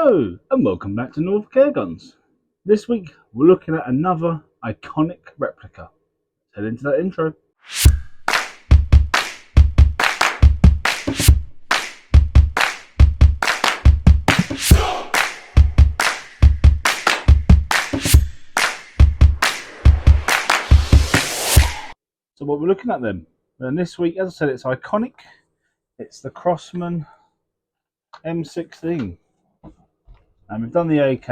Hello and welcome back to Norfolk Airguns. This week we're looking at another iconic replica. Let's head into that intro. So what we're looking at then, and this week, as I said, it's iconic. It's the Crosman m16. And we've done the AK.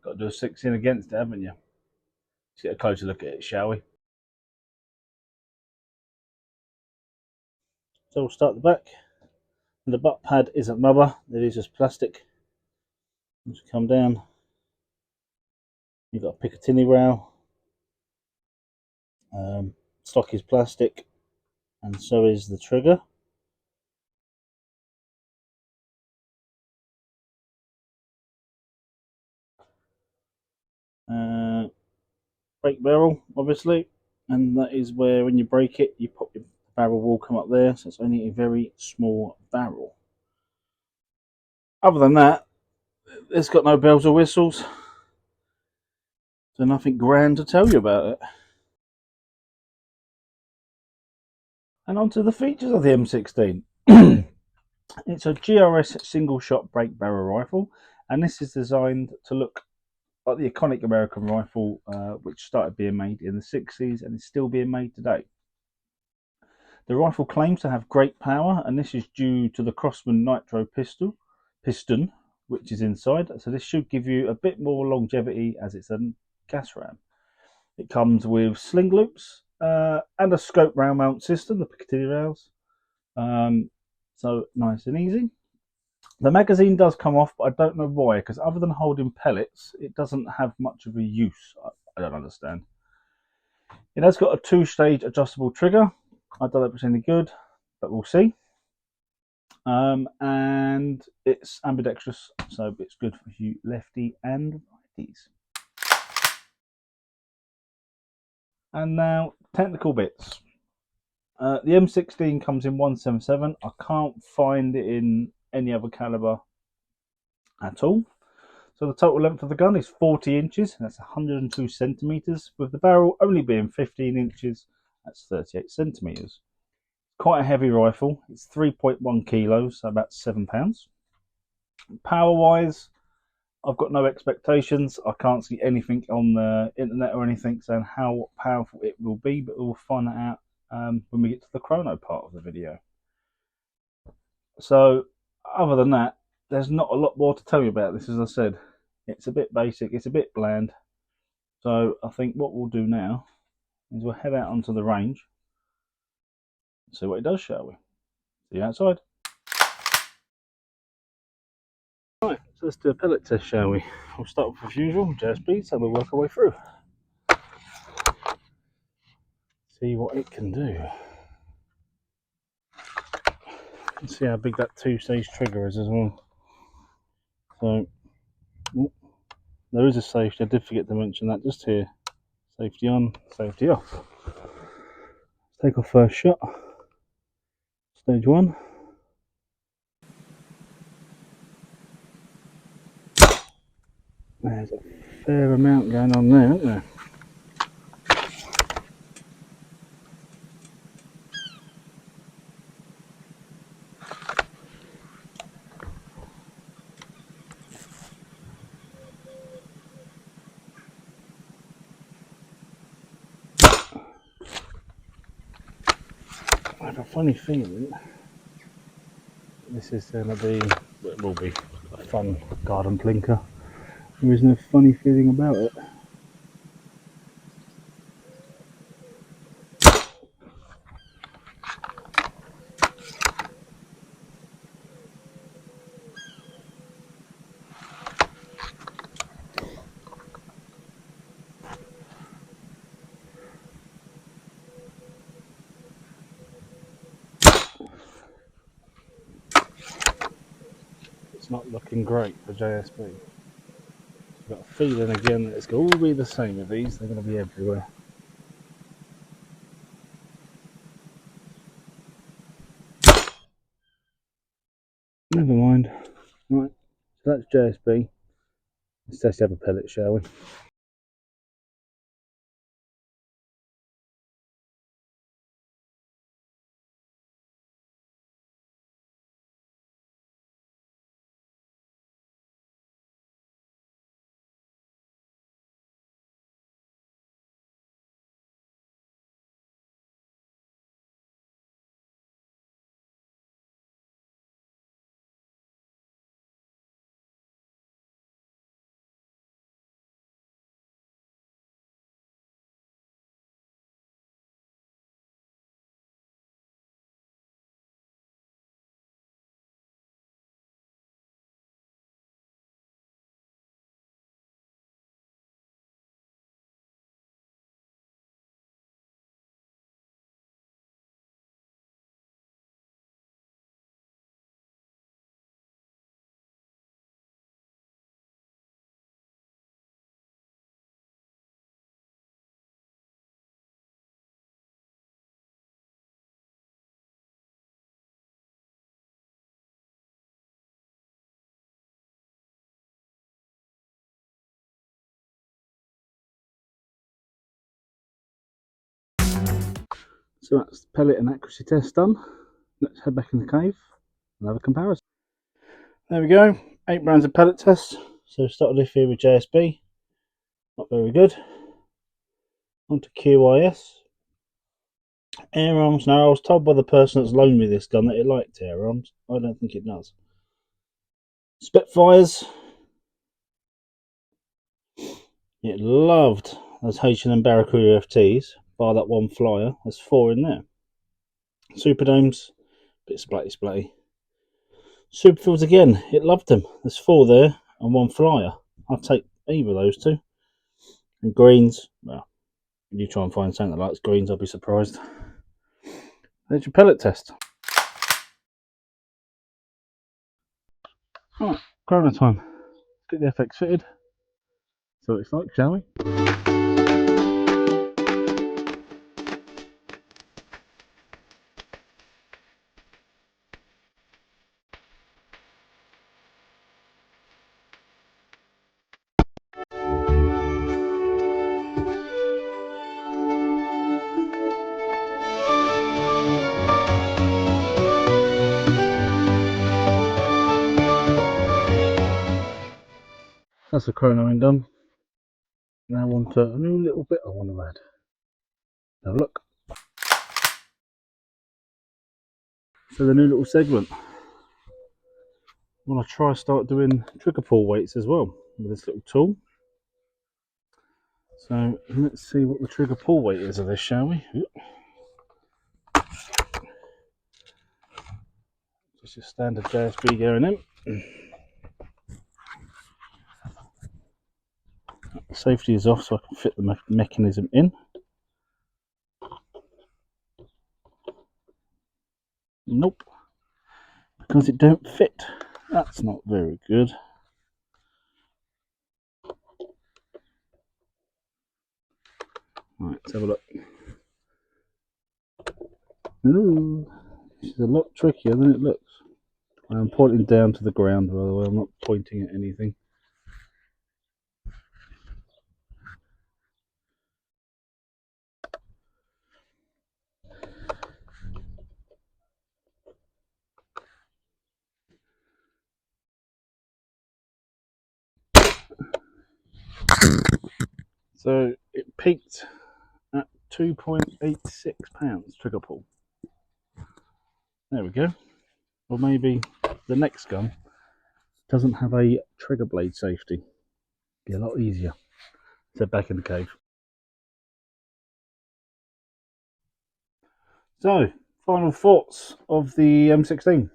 Got to do a 16 against it, haven't you? Let's get a closer look at it, shall we? So we'll start at the back. And the butt pad isn't rubber, it is just plastic. Just come down. You've got a Picatinny rail. Stock is plastic, and so is the trigger. Brake barrel, obviously, and that is where when you break it, you pop your barrel will come up there, so it's only a very small barrel. Other than that, it's got no bells or whistles, so nothing grand to tell you about it. And on to the features of the M16. It's a GRS single shot brake barrel rifle, and this is designed to look like the iconic American rifle, which started being made in the 60s and is still being made today. The rifle claims to have great power, and this is due to the Crosman nitro piston, which is inside. So this should give you a bit more longevity as it's a gas ram. It comes with sling loops and a scope rail mount system, the Picatinny rails. So nice and easy. The magazine does come off, but I don't know why, because other than holding pellets, it doesn't have much of a use. I don't understand. It has got a 2-stage adjustable trigger. I don't know if it's any good, but we'll see. And it's ambidextrous, so it's good for you lefty and righties. And now, technical bits. The M16 comes in 177. I can't find it in any other caliber at all. So the total length of the gun is 40 inches, that's 102 centimeters, with the barrel only being 15 inches, that's 38 centimeters. Quite a heavy rifle. It's 3.1 kilos, so about 7 pounds. Power wise, I've got no expectations. I can't see anything on the internet or anything saying how powerful it will be, but we'll find that out when we get to the chrono part of the video. So other than that, there's not a lot more to tell you about this. As I said, it's a bit basic, it's a bit bland. So I think what we'll do now is we'll head out onto the range, see what it does, shall we? See you outside. Right, so let's do a pellet test, shall we? We'll start off as usual, jazz beads, and we'll work our way through. See what it can do. Let's see how big that 2-stage trigger is as well. So, there is a safety, I did forget to mention that just here. Safety on, safety off. Let's take our first shot. Stage 1. There's a fair amount going on there, isn't there? I have a funny feeling this is going to be, it will be a fun garden plinker. There is no funny feeling about it. Not looking great for JSB. I've got a feeling again that it's going to all be the same with these, they're going to be everywhere. Never mind. Right, So that's JSB. Let's test the other pellet, shall we? So that's the pellet and accuracy test done. Let's head back in the cave and have a comparison. There we go, 8 rounds of pellet test. So started off here with JSB, not very good. On to QIS. Air arms. Now, I was told by the person that's loaned me this gun that it liked air arms. I don't think it does. Spitfires. It loved those H&M Barracuda FTs, bar that one flyer. There's 4 in there. Superdomes, bit splatty splatty. Superfields again, it loved them. There's 4 there and 1 flyer. I'll take either of those 2. And greens, well, you try and find something that likes greens, I'll be surprised. There's your pellet test. Right, corona time. Get the FX fitted. So it's like, shall we? That's the chronoing done. Now on to a new little bit I want to add. Have a look. So the new little segment. I want to try start doing trigger pull weights as well with this little tool. So let's see what the trigger pull weight is of this, shall we? Just your standard JSB going in. Safety is off so I can fit the mechanism in. Nope, because it don't fit. That's not very good. Right, let's have a look. Ooh, this is a lot trickier than it looks. I'm pointing down to the ground, by the way. I'm not pointing at anything. So it peaked at 2.86 pounds trigger pull. There we go. Or maybe the next gun doesn't have a trigger blade safety. Be a lot easier. So back in the cave. So final thoughts of the M16.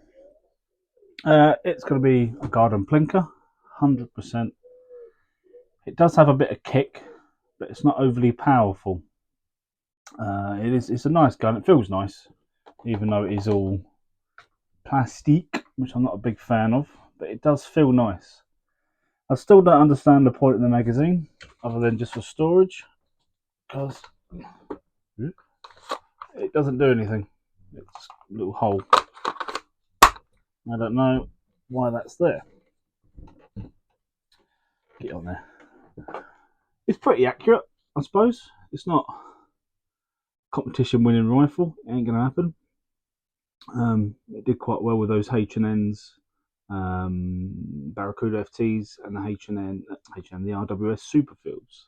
It's going to be a garden plinker, 100%. It does have a bit of kick, but it's not overly powerful. It's a nice gun. It feels nice, even though it is all plastic, which I'm not a big fan of, but it does feel nice. I still don't understand the point of the magazine, other than just for storage, because it doesn't do anything. It's just a little hole. I don't know why that's there. Get on there. It's pretty accurate, I suppose. It's not a competition winning rifle. It ain't going to happen. It did quite well with those H&Ns, Barracuda FTs, and the H&N, the RWS Superfields.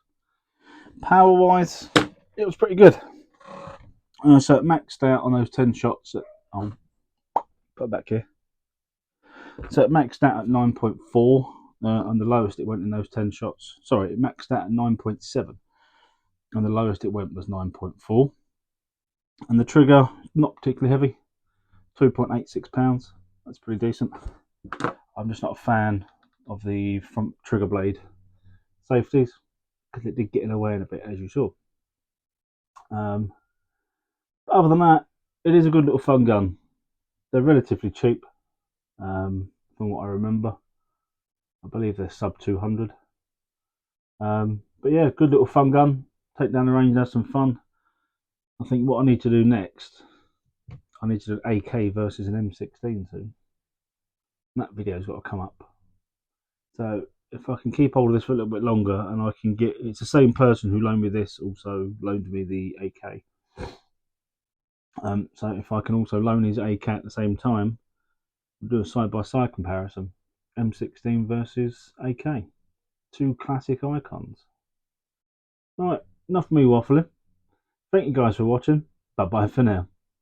Power wise, it was pretty good. So it maxed out on those 10 shots. I'll put it back here. So it maxed out at 9.4, and the lowest it went in those 10 shots. Sorry, it maxed out at 9.7, and the lowest it went was 9.4. And the trigger, not particularly heavy, 2.86 pounds. That's pretty decent. I'm just not a fan of the front trigger blade safeties because it did get in the way in a bit, as you saw. But other than that, it is a good little fun gun. They're relatively cheap, from what I remember. I believe they're sub 200. But yeah, good little fun gun. Take down the range and have some fun. I think what I need to do next, I need to do an AK versus an M16 soon. That video's got to come up. So if I can keep hold of this for a little bit longer, and I can get, it's the same person who loaned me this also loaned me the AK. So if I can also loan his AK at the same time, we'll do a side-by-side comparison. M16 versus AK. Two classic icons. Right, enough of me waffling. Thank you guys for watching. Bye-bye for now.